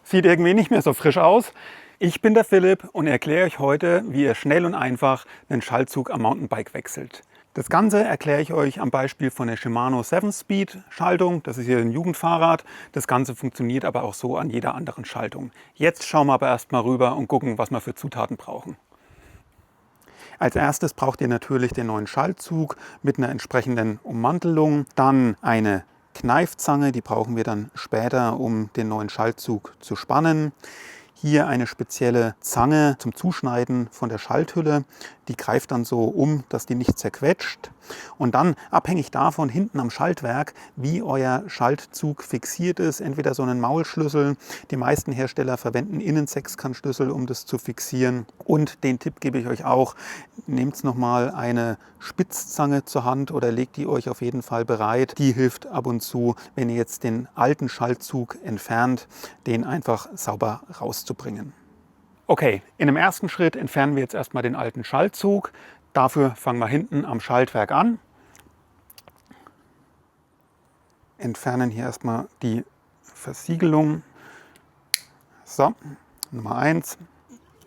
Sieht irgendwie nicht mehr so frisch aus. Ich bin der Philipp und erkläre euch heute, wie ihr schnell und einfach einen Schaltzug am Mountainbike wechselt. Das Ganze erkläre ich euch am Beispiel von der Shimano 7-Speed Schaltung. Das ist hier ein Jugendfahrrad. Das Ganze funktioniert aber auch so an jeder anderen Schaltung. Jetzt schauen wir aber erstmal rüber und gucken, was wir für Zutaten brauchen. Als erstes braucht ihr natürlich den neuen Schaltzug mit einer entsprechenden Ummantelung. Dann eine Kneifzange, die brauchen wir dann später, um den neuen Schaltzug zu spannen. Hier eine spezielle Zange zum Zuschneiden von der Schalthülle. Die greift dann so um, dass die nicht zerquetscht. Und dann, abhängig davon, hinten am Schaltwerk, wie euer Schaltzug fixiert ist, entweder so einen Maulschlüssel. Die meisten Hersteller verwenden Innensechskantschlüssel, um das zu fixieren. Und den Tipp gebe ich euch auch, nehmt nochmal eine Spitzzange zur Hand oder legt die euch auf jeden Fall bereit. Die hilft ab und zu, wenn ihr jetzt den alten Schaltzug entfernt, den einfach sauber rauszubringen. Okay, in dem ersten Schritt entfernen wir jetzt erstmal den alten Schaltzug. Dafür fangen wir hinten am Schaltwerk an. Entfernen hier erstmal die Versiegelung. So, Nummer 1.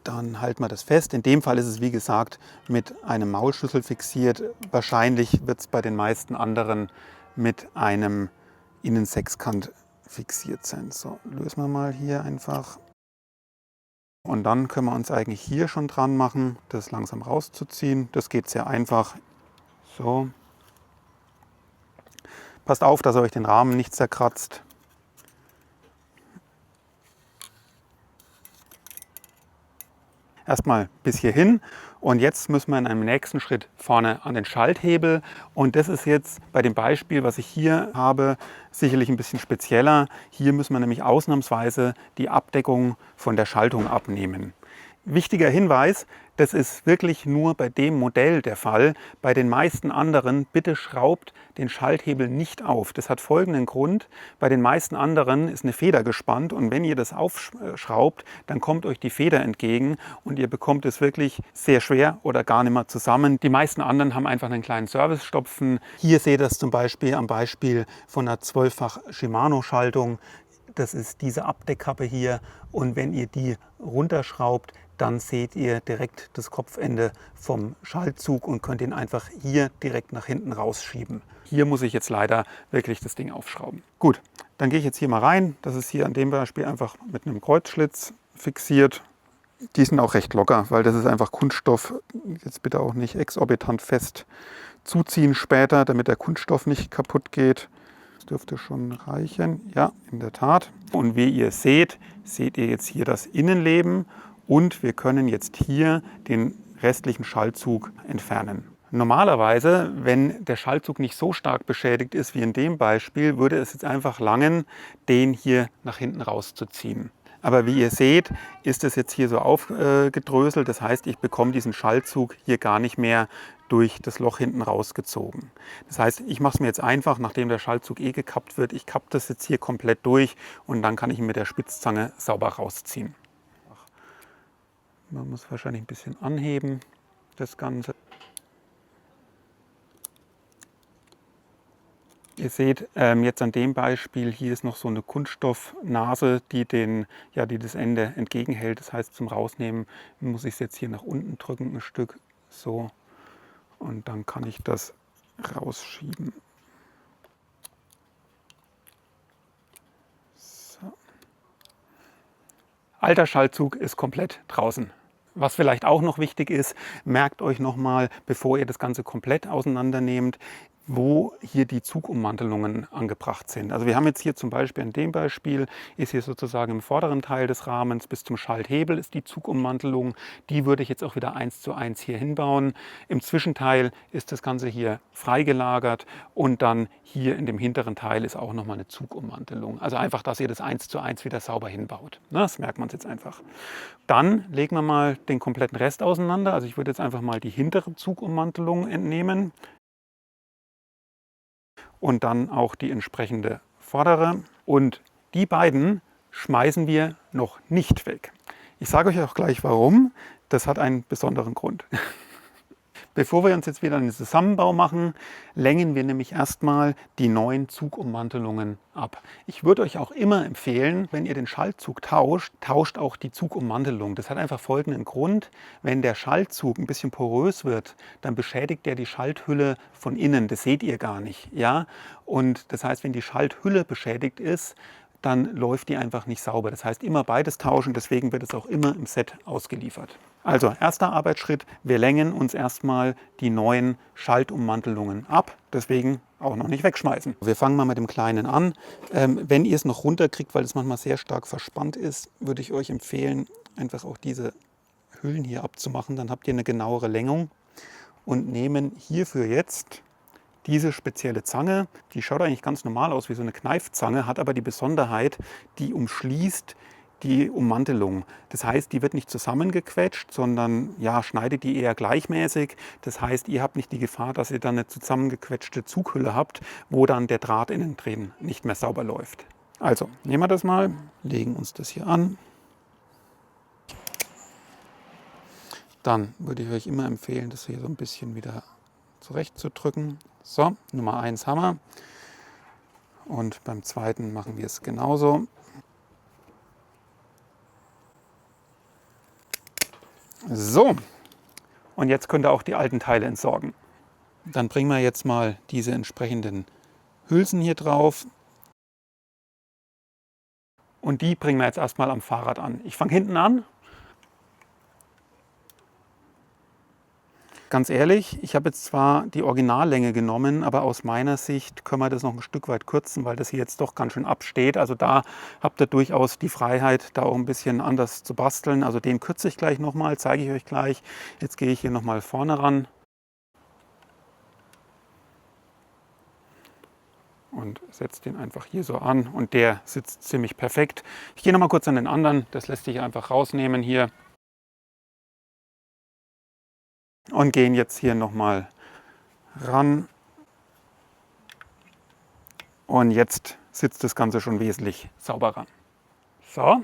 Dann halten wir das fest. In dem Fall ist es, wie gesagt, mit einem Maulschlüssel fixiert. Wahrscheinlich wird es bei den meisten anderen mit einem Innensechskant fixiert sein. So, lösen wir mal hier einfach. Und dann können wir uns eigentlich hier schon dran machen, das langsam rauszuziehen. Das geht sehr einfach. So. Passt auf, dass ihr euch den Rahmen nicht zerkratzt. Erstmal bis hierhin und jetzt müssen wir in einem nächsten Schritt vorne an den Schalthebel und das ist jetzt bei dem Beispiel, was ich hier habe, sicherlich ein bisschen spezieller. Hier müssen wir nämlich ausnahmsweise die Abdeckung von der Schaltung abnehmen. Wichtiger Hinweis, das ist wirklich nur bei dem Modell der Fall. Bei den meisten anderen, bitte schraubt den Schalthebel nicht auf. Das hat folgenden Grund. Bei den meisten anderen ist eine Feder gespannt und wenn ihr das aufschraubt, dann kommt euch die Feder entgegen und ihr bekommt es wirklich sehr schwer oder gar nicht mehr zusammen. Die meisten anderen haben einfach einen kleinen Servicestopfen. Hier seht ihr das zum Beispiel am Beispiel von einer 12-fach Shimano-Schaltung. Das ist diese Abdeckkappe hier und wenn ihr die runterschraubt, dann seht ihr direkt das Kopfende vom Schaltzug und könnt ihn einfach hier direkt nach hinten rausschieben. Hier muss ich jetzt leider wirklich das Ding aufschrauben. Gut, dann gehe ich jetzt hier mal rein. Das ist hier an dem Beispiel einfach mit einem Kreuzschlitz fixiert. Die sind auch recht locker, weil das ist einfach Kunststoff. Jetzt bitte auch nicht exorbitant fest zuziehen später, damit der Kunststoff nicht kaputt geht. Das dürfte schon reichen. Ja, in der Tat. Und wie ihr seht, seht ihr jetzt hier das Innenleben. Und wir können jetzt hier den restlichen Schaltzug entfernen. Normalerweise, wenn der Schaltzug nicht so stark beschädigt ist wie in dem Beispiel, würde es jetzt einfach langen, den hier nach hinten rauszuziehen. Aber wie ihr seht, ist es jetzt hier so aufgedröselt. Das heißt, ich bekomme diesen Schaltzug hier gar nicht mehr durch das Loch hinten rausgezogen. Das heißt, ich mache es mir jetzt einfach, nachdem der Schaltzug gekappt wird. Ich kappe das jetzt hier komplett durch und dann kann ich ihn mit der Spitzzange sauber rausziehen. Man muss wahrscheinlich ein bisschen anheben, das Ganze. Ihr seht jetzt an dem Beispiel, hier ist noch so eine Kunststoffnase, die das Ende entgegenhält. Das heißt, zum Rausnehmen muss ich es jetzt hier nach unten drücken, ein Stück so. Und dann kann ich das rausschieben. So. Alter Schaltzug ist komplett draußen. Was vielleicht auch noch wichtig ist, merkt euch nochmal, bevor ihr das Ganze komplett auseinandernehmt, wo hier die Zugummantelungen angebracht sind. Also wir haben jetzt hier zum Beispiel in dem Beispiel, ist hier sozusagen im vorderen Teil des Rahmens bis zum Schalthebel ist die Zugummantelung. Die würde ich jetzt auch wieder 1:1 hier hinbauen. Im Zwischenteil ist das Ganze hier freigelagert und dann hier in dem hinteren Teil ist auch nochmal eine Zugummantelung. Also einfach, dass ihr das 1:1 wieder sauber hinbaut. Das merkt man jetzt einfach. Dann legen wir mal den kompletten Rest auseinander. Also ich würde jetzt einfach mal die hintere Zugummantelung entnehmen. Und dann auch die entsprechende vordere. Und die beiden schmeißen wir noch nicht weg. Ich sage euch auch gleich warum. Das hat einen besonderen Grund. Bevor wir uns jetzt wieder einen Zusammenbau machen, längen wir nämlich erstmal die neuen Zugummantelungen ab. Ich würde euch auch immer empfehlen, wenn ihr den Schaltzug tauscht, tauscht auch die Zugummantelung. Das hat einfach folgenden Grund: Wenn der Schaltzug ein bisschen porös wird, dann beschädigt er die Schalthülle von innen. Das seht ihr gar nicht. Ja? Und das heißt, wenn die Schalthülle beschädigt ist, dann läuft die einfach nicht sauber. Das heißt, immer beides tauschen, deswegen wird es auch immer im Set ausgeliefert. Also, erster Arbeitsschritt, wir längen uns erstmal die neuen Schaltummantelungen ab, deswegen auch noch nicht wegschmeißen. Wir fangen mal mit dem Kleinen an. Wenn ihr es noch runterkriegt, weil es manchmal sehr stark verspannt ist, würde ich euch empfehlen, einfach auch diese Hüllen hier abzumachen, dann habt ihr eine genauere Längung und nehmen hierfür jetzt diese spezielle Zange. Die schaut eigentlich ganz normal aus wie so eine Kneifzange, hat aber die Besonderheit, die umschließt die Ummantelung. Das heißt, die wird nicht zusammengequetscht, sondern ja, schneidet die eher gleichmäßig. Das heißt, ihr habt nicht die Gefahr, dass ihr dann eine zusammengequetschte Zughülle habt, wo dann der Draht innen drin nicht mehr sauber läuft. Also, nehmen wir das mal, legen uns das hier an. Dann würde ich euch immer empfehlen, das hier so ein bisschen wieder zurechtzudrücken. So, Nummer 1 haben wir. Und beim zweiten machen wir es genauso. So, und jetzt könnt ihr auch die alten Teile entsorgen. Dann bringen wir jetzt mal diese entsprechenden Hülsen hier drauf. Und die bringen wir jetzt erstmal am Fahrrad an. Ich fange hinten an. Ganz ehrlich, ich habe jetzt zwar die Originallänge genommen, aber aus meiner Sicht können wir das noch ein Stück weit kürzen, weil das hier jetzt doch ganz schön absteht. Also da habt ihr durchaus die Freiheit, da auch ein bisschen anders zu basteln. Also den kürze ich gleich nochmal, zeige ich euch gleich. Jetzt gehe ich hier nochmal vorne ran. Und setze den einfach hier so an und der sitzt ziemlich perfekt. Ich gehe nochmal kurz an den anderen, das lässt sich einfach rausnehmen hier. Und gehen jetzt hier nochmal ran. Und jetzt sitzt das Ganze schon wesentlich sauberer. So,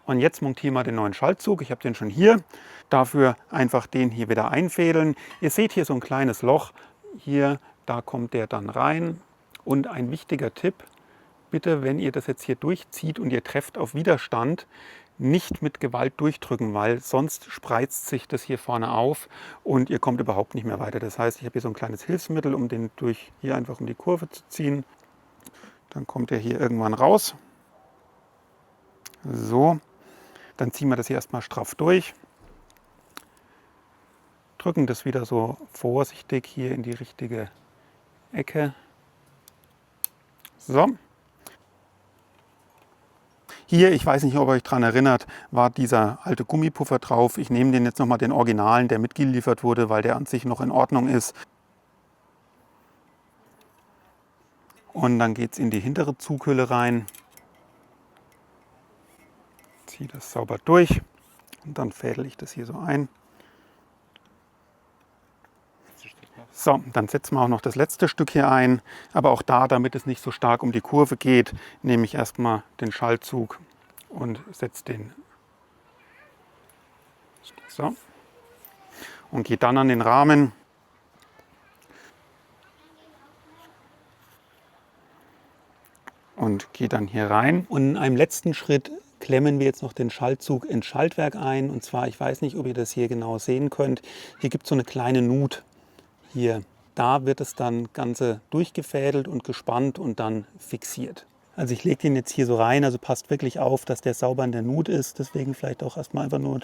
und jetzt montieren wir den neuen Schaltzug. Ich habe den schon hier. Dafür einfach den hier wieder einfädeln. Ihr seht hier so ein kleines Loch. Hier, da kommt der dann rein. Und ein wichtiger Tipp, bitte, wenn ihr das jetzt hier durchzieht und ihr trefft auf Widerstand, nicht mit Gewalt durchdrücken, weil sonst spreizt sich das hier vorne auf und ihr kommt überhaupt nicht mehr weiter. Das heißt, ich habe hier so ein kleines Hilfsmittel, um den hier einfach um die Kurve zu ziehen. Dann kommt er hier irgendwann raus. So, dann ziehen wir das hier erstmal straff durch. Drücken das wieder so vorsichtig hier in die richtige Ecke. So. Hier, ich weiß nicht, ob ihr euch daran erinnert, war dieser alte Gummipuffer drauf. Ich nehme den jetzt nochmal, den Originalen, der mitgeliefert wurde, weil der an sich noch in Ordnung ist. Und dann geht es in die hintere Zughülle rein. Ziehe das sauber durch und dann fädel ich das hier so ein. So, dann setzen wir auch noch das letzte Stück hier ein. Aber auch da, damit es nicht so stark um die Kurve geht, nehme ich erstmal den Schaltzug und setze den so und gehe dann an den Rahmen. Und gehe dann hier rein. Und in einem letzten Schritt klemmen wir jetzt noch den Schaltzug ins Schaltwerk ein. Und zwar, ich weiß nicht, ob ihr das hier genau sehen könnt, hier gibt es so eine kleine Nut. Hier, da wird es dann Ganze durchgefädelt und gespannt und dann fixiert. Also ich lege den jetzt hier so rein, also passt wirklich auf, dass der sauber in der Nut ist. Deswegen vielleicht auch erstmal einfach nur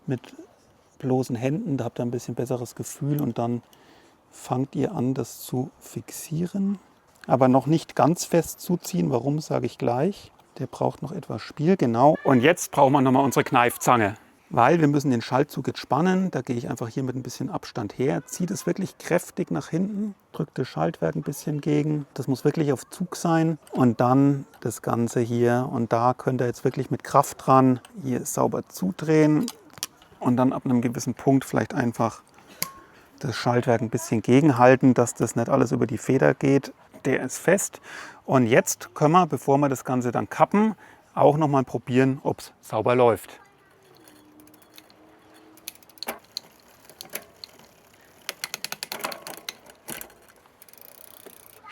mit bloßen Händen, da habt ihr ein bisschen besseres Gefühl und dann fangt ihr an, das zu fixieren. Aber noch nicht ganz fest zuziehen, warum, sage ich gleich. Der braucht noch etwas Spiel, genau. Und jetzt brauchen wir nochmal unsere Kneifzange. Weil wir müssen den Schaltzug jetzt spannen. Da gehe ich einfach hier mit ein bisschen Abstand her. Ziehe das wirklich kräftig nach hinten. Drücke das Schaltwerk ein bisschen gegen. Das muss wirklich auf Zug sein. Und dann das Ganze hier. Und da könnt ihr jetzt wirklich mit Kraft dran hier sauber zudrehen. Und dann ab einem gewissen Punkt vielleicht einfach das Schaltwerk ein bisschen gegenhalten, dass das nicht alles über die Feder geht. Der ist fest. Und jetzt können wir, bevor wir das Ganze dann kappen, auch noch mal probieren, ob es sauber läuft.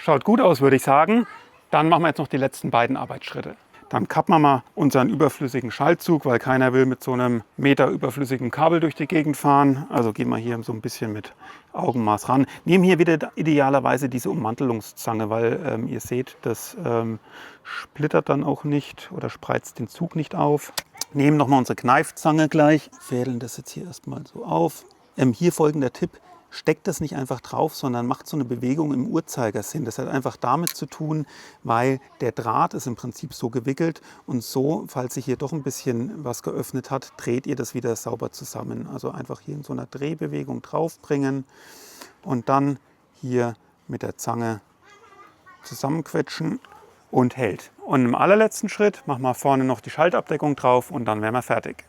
Schaut gut aus, würde ich sagen. Dann machen wir jetzt noch die letzten beiden Arbeitsschritte. Dann kappen wir mal unseren überflüssigen Schaltzug, weil keiner will mit so einem Meter überflüssigen Kabel durch die Gegend fahren. Also gehen wir hier so ein bisschen mit Augenmaß ran. Nehmen hier wieder idealerweise diese Ummantelungszange, weil ihr seht, das splittert dann auch nicht oder spreizt den Zug nicht auf. Nehmen nochmal unsere Kneifzange gleich, fädeln das jetzt hier erstmal so auf. Hier folgender Tipp. Steckt das nicht einfach drauf, sondern macht so eine Bewegung im Uhrzeigersinn. Das hat einfach damit zu tun, weil der Draht ist im Prinzip so gewickelt und so, falls sich hier doch ein bisschen was geöffnet hat, dreht ihr das wieder sauber zusammen. Also einfach hier in so einer Drehbewegung draufbringen und dann hier mit der Zange zusammenquetschen und hält. Und im allerletzten Schritt machen wir vorne noch die Schaltabdeckung drauf und dann wären wir fertig.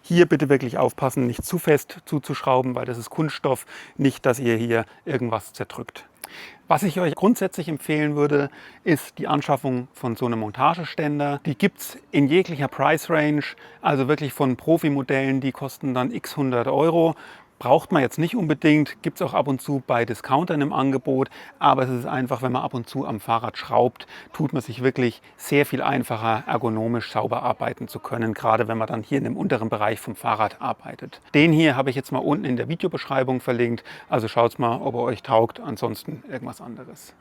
Hier bitte wirklich aufpassen, nicht zu fest zuzuschrauben, weil das ist Kunststoff, nicht, dass ihr hier irgendwas zerdrückt. Was ich euch grundsätzlich empfehlen würde, ist die Anschaffung von so einem Montageständer. Die gibt es in jeglicher Price Range, also wirklich von Profi-Modellen, die kosten dann x 100 Euro. Braucht man jetzt nicht unbedingt, gibt es auch ab und zu bei Discountern im Angebot, aber es ist einfach, wenn man ab und zu am Fahrrad schraubt, tut man sich wirklich sehr viel einfacher, ergonomisch sauber arbeiten zu können, gerade wenn man dann hier in dem unteren Bereich vom Fahrrad arbeitet. Den hier habe ich jetzt mal unten in der Videobeschreibung verlinkt, also schaut mal, ob er euch taugt, ansonsten irgendwas anderes.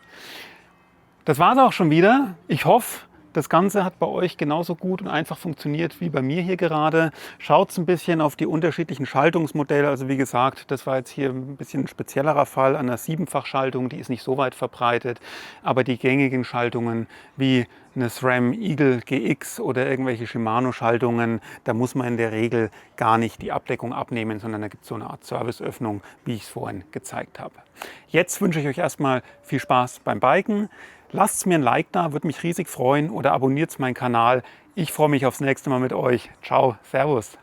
Das war es auch schon wieder. Ich hoffe, das Ganze hat bei euch genauso gut und einfach funktioniert wie bei mir hier gerade. Schaut ein bisschen auf die unterschiedlichen Schaltungsmodelle. Also wie gesagt, das war jetzt hier ein bisschen ein speziellerer Fall an einer 7-fach-Schaltung. Die ist nicht so weit verbreitet. Aber die gängigen Schaltungen wie eine SRAM Eagle GX oder irgendwelche Shimano-Schaltungen, da muss man in der Regel gar nicht die Abdeckung abnehmen, sondern da gibt es so eine Art Serviceöffnung, wie ich es vorhin gezeigt habe. Jetzt wünsche ich euch erstmal viel Spaß beim Biken. Lasst mir ein Like da, würde mich riesig freuen, oder abonniert meinen Kanal. Ich freue mich aufs nächste Mal mit euch. Ciao, Servus.